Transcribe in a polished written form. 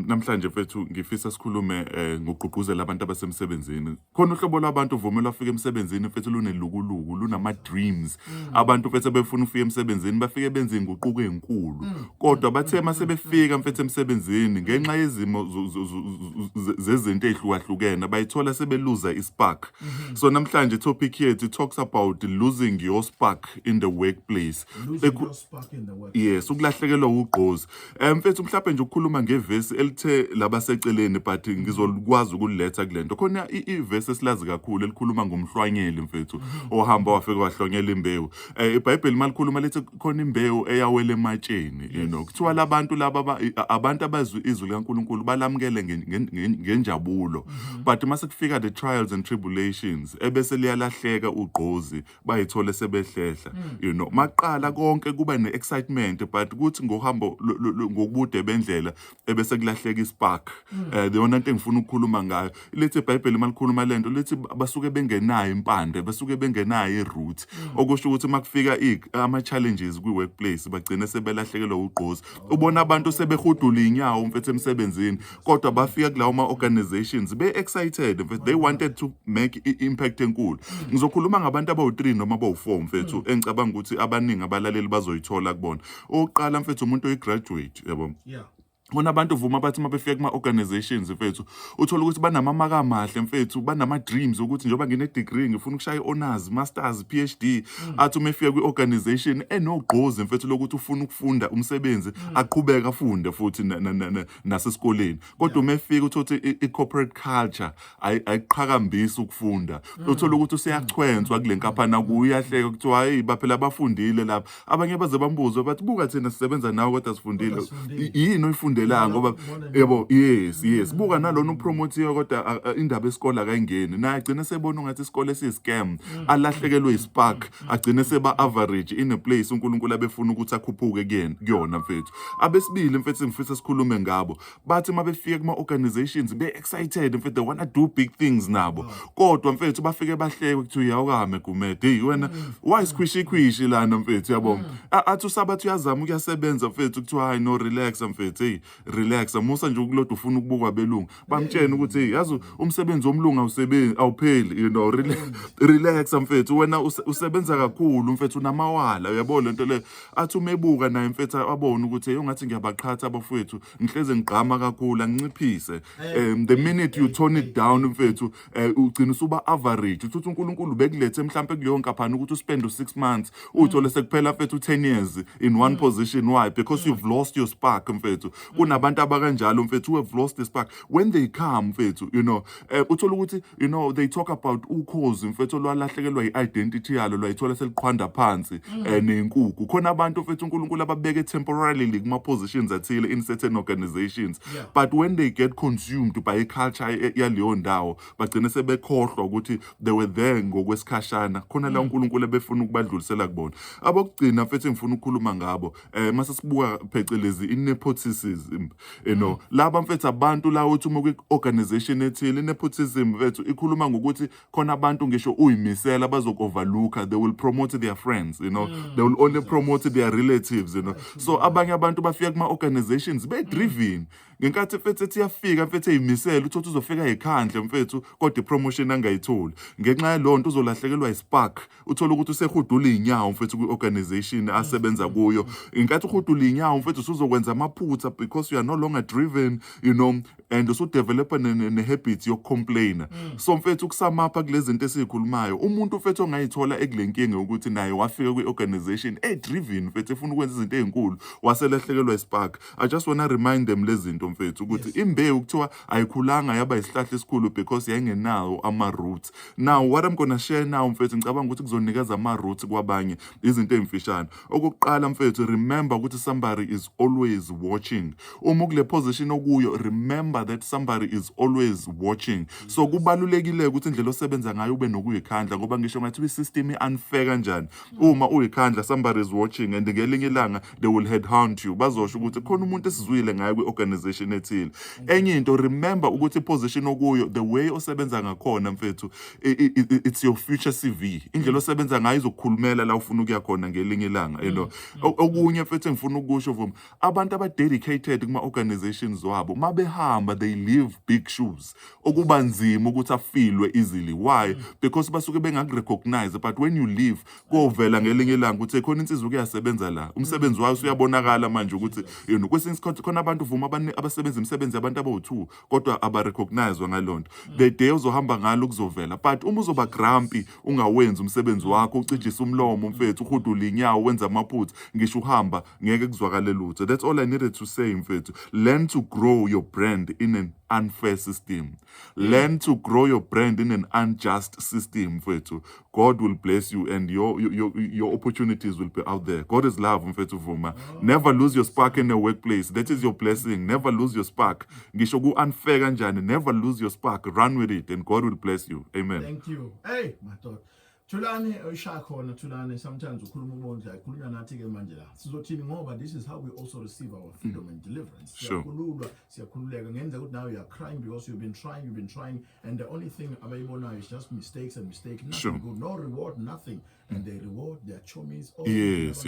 Namhlanje mfethu ngifisa sikhulume ngokugqugquzela abantu abasemsebenzini. Khona uhlobo lwabantu uvumela ufika emsebenzini mfethu lunelukuluku, lunama-dreams. Abantu mfethu befuna ukufika emsebenzini bafike benze inguquko ezinkulu. Kodwa bathe mase befika mfethu emsebenzini ngenxa yezimo zezinto ezihlukahlukene bayithola sebeluza ispark. So namhlanje topic yethu talks about losing your spark in the workplace. Losing your spark in the workplace. Yes, ukulahlekelwa ugqozi. Mfethu mhlawumbe nje ukukhuluma ngevesi elithe labaseceleni but ngizokwazi ukuletha kulento. Khona ivesi esilazi kakhulu elikhuluma ngomhlwanyeli mfethu ohamba wafika wahlonyela imbewu. iBhayibheli malikhuluma lithi khona imbewu eyawela ematsheni, you know. Kuthiwa labantu laba abantu abazwi izwi likaNkulunkulu balamukele ngenjabulo. But mase kufika the trials and tribulations ebese liyalahleka ugqozi bayithole sebehlehla, you know. Maqala konke kuba ne-excitement but kuthi ngohambo ngokubude bendlela ebese kulahleka ispark. The one into engifuna ukukhuluma ngayo lithi iBhayibheli malikhuluma lento lithi basuke bengenayo impande, basuke bengenayo iroot. Okusho ukuthi makufika ama-challenges kwi-workplace bagcine sebelahlekelwa ugqozi. Ubona abantu sebehudula inyawo mfethu emsebenzini kodwa bafika kulawo ma-organizations be-excited mfethu, they wanted to make impact enkulu. Ngizokhuluma ngabantu abawu-3 noma abawu-4 mfethu engicabanga ukuthi abaningi abalaleli bazoyithola kubona. Oqala mfethu umuntu oyi-graduate, yabo. Yeah. Bona abantu vuma bathi mabefika kuma-organizations mfethu uthola ukuthi banamamaka amahle mfethu, banama-dreams ukuthi njengoba ngine-degree ngifuna ukushaya i-honors, masters, PhD. Athi uma efika kwi-organization enogqozi mfethu lokuthi ufuna ukufunda umsebenzi aqhubeka afunde futhi nasesikoleni. Kodwa uma efika uthola i-corporate culture ayiqhakambisi ukufunda. Uthola ukuthi useyachwenzwa kule nkampani kuyahleka kuthiwa hayi baphela bafundile lapha. Abanye baze bambuze bathi buka thina sisebenza nawe kodwa sifundile. Yini oyifunde ngoba yebo, yes buka nalona upromotiwe kodwa indaba esikole akayingeni naye agcine sebona ngathi isikole siyiscam, alahlekelwe ispark, agcine seba average in a place uNkulunkulu abefuna ukuthi akhuphuke kuyona mfethu. Abesibili mfethu ngifisa sikhulume ngabo bathi mabefika kuma-organizations be-excited mfethu, they wanna do big things nabo. Kodwa mfethu bafike bahlekwe kuthi uyawukame Gumede, hey wena why squishy lana mfethu, yabo. Athi usabathi uyazama ukuyasebenza mfethu kuthiwa hayi no relax mfethu, hey relax amusa nje ukulodwa ufuna ukubukwa abelungu bamtshela ukuthi hey yazi umsebenzi womlungu awupheli, you know. Relax mfethu, wena usebenza kakhulu mfethu unamawala, uyabona lento le. Athi umebuka naye mfethu abone ukuthi ungathi ngiyabaqhatha abafowethu ngihleze ngigqama kakhulu anginciphise. The minute you tone it down mfethu ugcina usuba average. Uthi uNkulunkulu bekulethe mhlambe kuleyo nkampani ukuthi uspend 6 months uthole sekuphela mfethu 10 years in one position. Why? Because you've lost your spark mfethu. Kunabantu abakanjalo mfethu who have lost the spark when they come mfethu, you know. Uthola ukuthi you know they talk about ukhozi mfethu lwalahlekelwa i-identity yalo lwayithola seliqhwanda phansi nenkukhu. Khona abantu mfethu uNkulunkulu ababeke temporarily kuma-positions athile in certain organizations, but when they get consumed by i-culture yaleyo ndawo bagcine sebekhohlwa ukuthi they were there ngokwesikhashana. Khona la uNkulunkulu ebefuna ukubadlulisela kubona. Abokugcina mfethu engifuna ukukhuluma ngabo mase sibuka phecelezi i-nepotism, you know. Laba mfethu abantu la uthi uma kwi-organization ethile i-nepotism mfethu ikhuluma ngokuthi khona abantu ngisho uyimisela bazokoverlooka, they will promote their friends, you know. They will only promote their relatives, you know. So abanye abantu bafika kuma-organizations be-driven ngenkathi mfethu ethi yafika mfethu eyimisela uthothi uzofika ekhandle mfethu kodwa i-promotion angayitholi. Ngenxa yalonto uzolahlekelwa ispark, uthola ukuthi usehudula inyawo mfethu kwi-organization asebenza kuyo. Ngenkathi uhudula inyawo mfethu usuzokwenza amaphutha because you are no longer driven, you know, and usudevelopa ne-habit yokucomplaina. So mfethu kusamapha kulezi zinto esikhulumayo umuntu mfethu ongayithola ekulenkinga ukuthi naye wafika kwi-organization driven mfethu efuna ukwenza izinto ezinkulu waselahlekelwa ispark. I just wanna remind them lezi zinto mfethu ukuthi imbewu kuthiwa ayikhulanga yaba isihlahla esikhulu because yayingenawo ama-roots. Now what I'm gonna share now mfethu ngicabanga ukuthi kuzonikeza ama-roots kwabanye izinto ezimfishane. Okokuqala mfethu remember ukuthi somebody is always watching. Uma kule position okuyo remember remember that somebody is always watching. So kubalulekile ukuthi indlela osebenza ngayo ube nokuyikhandla ngoba ngisho ngathi i-system i-unfair kanjani. Uma uyikhandla somebody is watching and ngelinye ilanga they will headhunt you. Bazosho ukuthi khona umuntu esizwile ngayo kwi-organization ethile. Enye into remember ukuthi i-position okuyo the way osebenza ngakhona mfethu it's your future CV. Indlela osebenza ngayo izokukhulumela la ufuna ukuya khona ngelinye ilanga, you know. Okunye mfethu engifuna ukusho Vuma, abantu aba-dedicated kuma-organizations wabo mabehamba they leave big shoes. Okuba nzima ukuthi afilwe easily. Why? Because basuke bengakurecognize, but when you leave kovela ngelinye ilanga ukuthi khona insizwa kuyasebenza la. Umsebenzi wayo uyabonakala manje ukuthi you know kwesinye isikhathi khona abantu Vuma abasebenza imisebenzi yabantu abawu2 kodwa aba-recognizewa ngalonto. The day uzohamba ngalo kuzovela, but uma uzoba grumpy ungawenzi umsebenzi wakho ucijisa umlomo mfethu uhudula inyawo wenza amaphutha ngisho uhamba ngeke kuzwakale lutho. That's all I needed to say mfethu. Learn to grow your brand in an unfair system. Learn to grow your brand in an unjust system mfethu. God will bless you and your opportunities will be out there. God is love mfethu Vuma. Never lose your spark in the workplace. That is your blessing. Never lose your spark. Ngisho ku unfair kanjani, never lose your spark. Run with it and God will bless you. Amen. Thank you. Hey, my thought. Tulane oshakho Tulane sometimes ukhuluma umuntu ayikhulunywa nathi ke manje la. Sizothini ngoba this is how we also receive our freedom and deliverance. Sure. Siyakhululeka ngenza ukuthi now you are crying because you've been trying and the only thing abayibonayo is just mistakes and nothing sure. good, no reward, nothing. And they reward their chummies Yes.